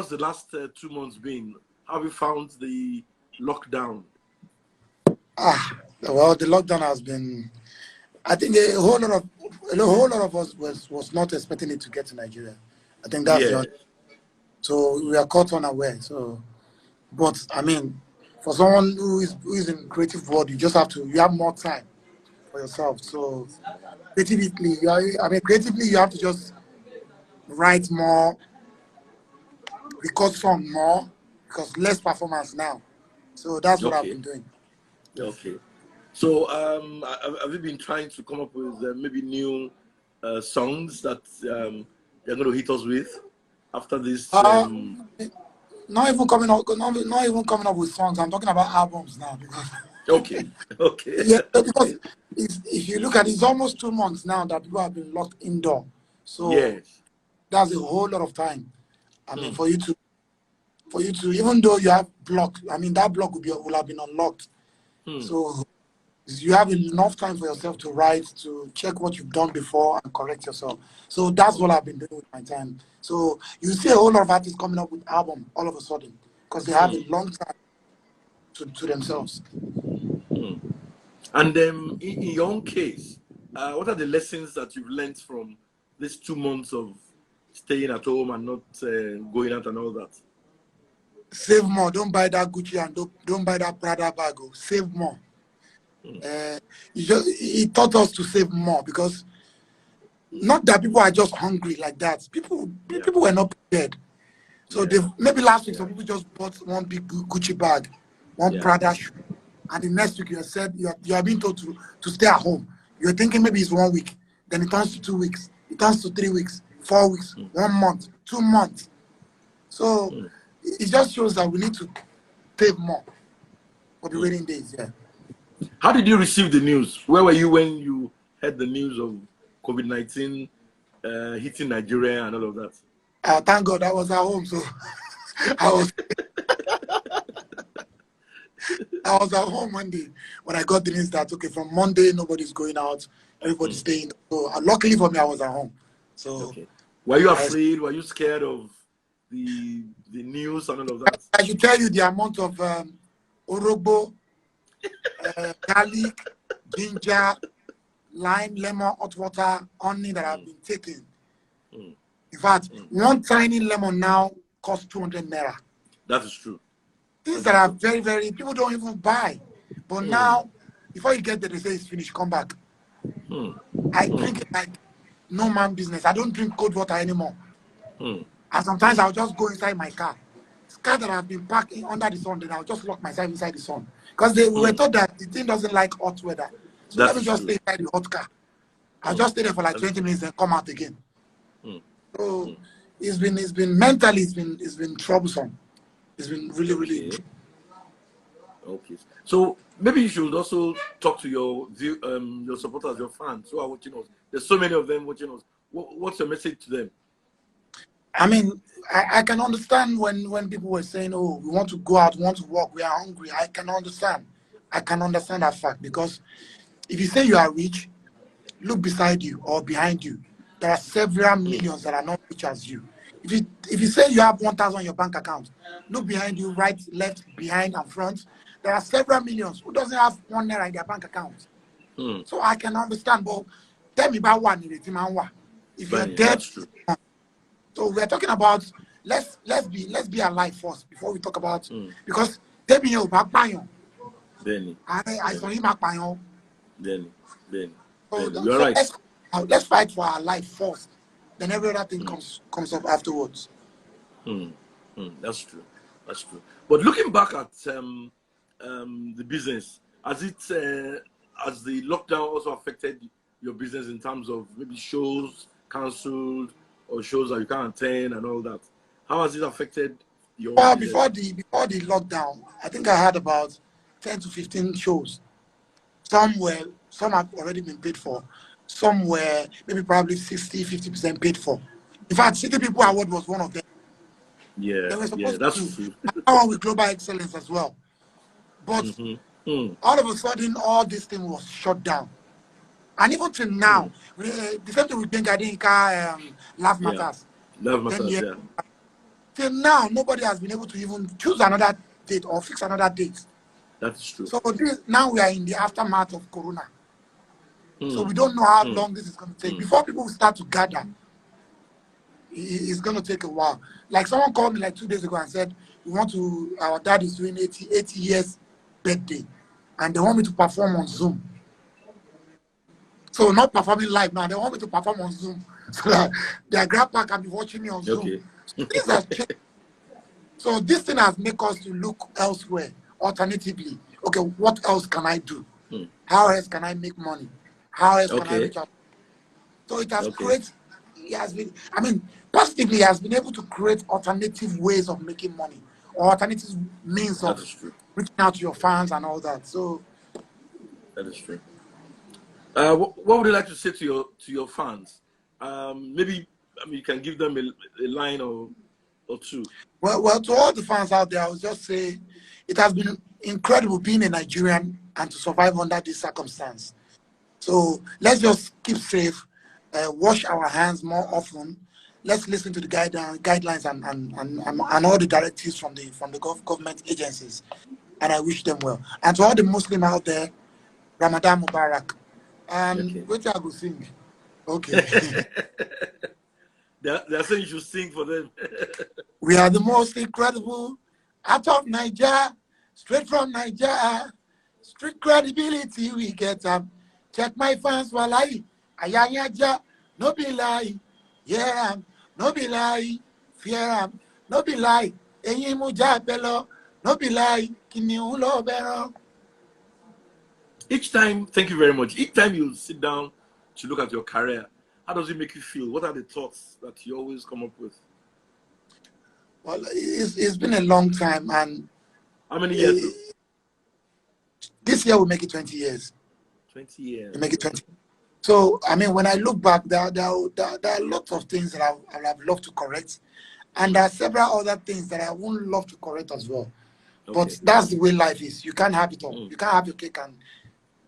how's the last 2 months been? How have you found the lockdown? Well, the lockdown has been. I think a whole lot of us was not expecting it to get to Nigeria. I think that's Yeah. the so we are caught unaware. So, but I mean, for someone who is in creative world, you have more time for yourself. So creatively, creatively you have to just write more, record song more, because less performance now. So that's what I've Okay. been doing. Okay. So, have you been trying to come up with maybe new songs that you're going to hit us with after this? Uh, not even coming up with songs. I'm talking about albums now because Okay. Okay. yeah, because Okay. if you look at it, it's almost 2 months now that people have been locked indoor. So Yes. that's a whole lot of time. I mean, Hmm. for you to even though you have block, I mean that block will have been unlocked. Hmm. So you have enough time for yourself to write, to check what you've done before and correct yourself. So that's what I've been doing with my time. So you see a whole lot of artists coming up with album all of a sudden because they have Hmm. a long time to themselves. Hmm. And in your own case, what are the lessons that you've learned from these 2 months of staying at home and not going out and all that? Save more. Don't buy that Gucci and don't buy that Prada bag. Oh. Save more. Hmm. It taught us to save more because not that people are just hungry like that. People Yeah. people were not prepared. So Yeah. maybe last week Yeah. some people just bought one big Gucci bag, one Yeah. Prada shoe, and the next week you are being told to stay at home. You're thinking maybe it's 1 week, then it turns to 2 weeks, it turns to 3 weeks, 4 weeks, Hmm. 1 month, 2 months. So Hmm. it just shows that we need to save more for the Hmm. rainy days. Yeah. How did you receive the news? Where were you when you heard the news of COVID-19 hitting Nigeria and all of that? Thank God I was at home, so I was I was at home Monday when I got the news that okay, from Monday nobody's going out, everybody's Hmm. staying. So luckily for me, I was at home. So Okay. Were you I, afraid? Were you scared of the news and all of that? I should tell you the amount of orobo, garlic, ginger, lime, lemon, hot water, honey that I've Hmm. been taking. Hmm. In fact, Hmm. one tiny lemon now costs 200 naira. That is true. Things That that is are true. very, very people don't even buy. But Hmm. now, before you get there, they say it's finished. Come back. Hmm. I Hmm. drink it like no man business. I don't drink cold water anymore. Hmm. And sometimes I'll just go inside my car. It's car that I've been parking under the sun, then I'll just lock myself inside the sun. Because we were Hmm. told that the thing doesn't like hot weather. So That let me is just true. stay inside the hot car. I'll Hmm. just stay there for like That is 20 true. minutes and come out again. Hmm. So Hmm. it's been mentally it's been troublesome. It's been really, really Okay. Okay. So maybe you should also talk to your supporters, your fans who are watching us. There's so many of them watching us. What's your message to them? I mean, I can understand when people were saying, oh, we want to go out, we want to walk, we are hungry. I can understand. I can understand that fact because if you say you are rich, look beside you or behind you. There are several Hmm. millions that are not rich as you. If you say you have 1,000 on your bank account, look behind you, right, left, behind, and front. There are several millions who doesn't have 1 naira in their bank account. Hmm. So I can understand, but tell me about one in the man. If you're Fine. dead, That's true. so we're talking about let's be alive first before we talk about Hmm. because tell me about payon. Benny. I saw Benny. him payon. Benny. Benny. So Benny. You're so right. let's fight for our life first. Then every other thing Hmm. comes up afterwards. Hmm. Hmm. That's true. That's true. But looking back at the business, has the lockdown also affected your business in terms of maybe shows cancelled or shows that you can't attend and all that? How has it affected your own Well, business? before the lockdown, I think I had about 10 to 15 shows. Some have already been paid for. Some were maybe probably 60-50% paid for. In fact, City People Award was one of them. Yeah, They were yeah, supposed to that's do true. another one with Global Excellence as well. But Mm-hmm. Hmm. all of a sudden, all this thing was shut down. And even till Hmm. now, the same thing with Benga Dinka, Laugh Yeah, Matters. love 10 matters. years, Yeah. till now, nobody has been able to even choose another date or fix another date. That is true. So now we are in the aftermath of Corona. So we don't know how long this is going to take. Before people start to gather, it's going to take a while. Like someone called me like 2 days ago and said, our dad is doing 80 years birthday. And they want me to perform on Zoom. So not performing live now, they want me to perform on Zoom. So that their grandpa can be watching me on Zoom. So things have changed. So this thing has made us to look elsewhere, alternatively. Okay, what else can I do? How else can I make money? How else can I reach out? So it has created, positively, he has been able to create alternative ways of making money or alternative means of reaching out to your fans and all that. So that is true. What would you like to say to your fans? Maybe you can give them a line or two. Well, to all the fans out there, I would just say it has been incredible being a Nigerian and to survive under this circumstance. So let's just keep safe, wash our hands more often. Let's listen to the guidelines and all the directives from the government agencies. And I wish them well. And to all the Muslims out there, Ramadan Mubarak. And which I will sing. Okay. They're saying you should sing for them. We are the most incredible out of Nigeria, straight from Nigeria. Street credibility we get up. Check my fans while ayayaja, no be lie. Yeah, no be lie. Fear no be lie. Eyin muja belo, no be lie. Kini ulo bero. Each time, thank you very much. Each time you sit down to look at your career, how does it make you feel? What are the thoughts that you always come up with? Well, it's been a long time, and how many years? This year will make it 20 years. 20 years. We make it 20. So, when I look back, there are lots of things that I would have loved to correct. And there are several other things that I wouldn't love to correct as well. But that's the way life is. You can't have it all. You can't have your cake and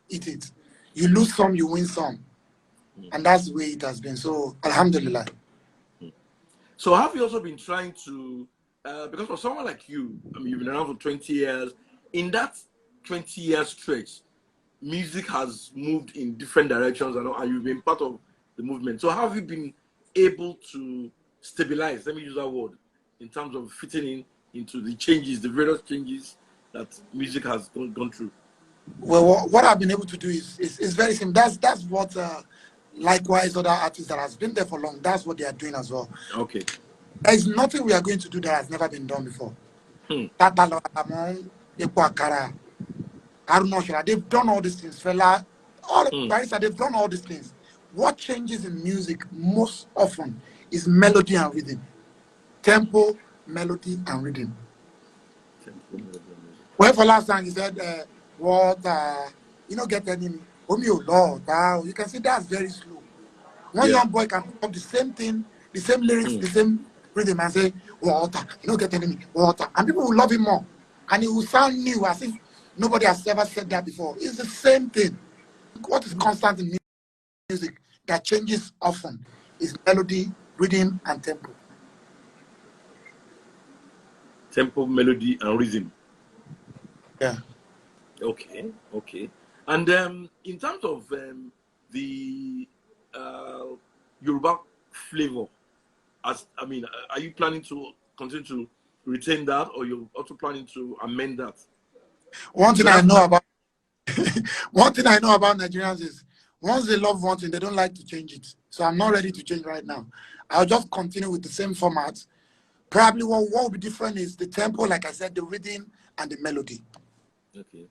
eat it. You lose some, you win some. And that's the way it has been. So, alhamdulillah. So have you also been trying to, because for someone like you, you've been around for 20 years, in that 20-year stretch, music has moved in different directions and you've been part of the movement. So how have you been able to stabilize, let me use that word, in terms of fitting into the changes, the various changes that music has gone through? Well, what I've been able to do is very simple. That's what, likewise, other artists that has been there for long, that's what they are doing as well. Okay. There is nothing we are going to do that has never been done before. They've done all these things, fella. All the baristas, they've done all these things. What changes in music most often is melody and rhythm. Tempo, melody, and rhythm. When for last time he said, get any, Lord, you can see that's very slow. One young boy can pick up the same thing, the same lyrics, the same rhythm and say, water, get any, water. And people will love him more. And it will sound new as if nobody has ever said that before. It's the same thing. What is constant in music that changes often is melody, rhythm, and tempo. Tempo, melody, and rhythm. Yeah. Okay. And in terms of the Yoruba flavor, are you planning to continue to retain that, or you're also planning to amend that? One thing I know about Nigerians is once they love one thing, they don't like to change it. So I'm not ready to change right now. I'll just continue with the same format. Probably what will be different is the tempo, like I said, the rhythm and the melody. Okay.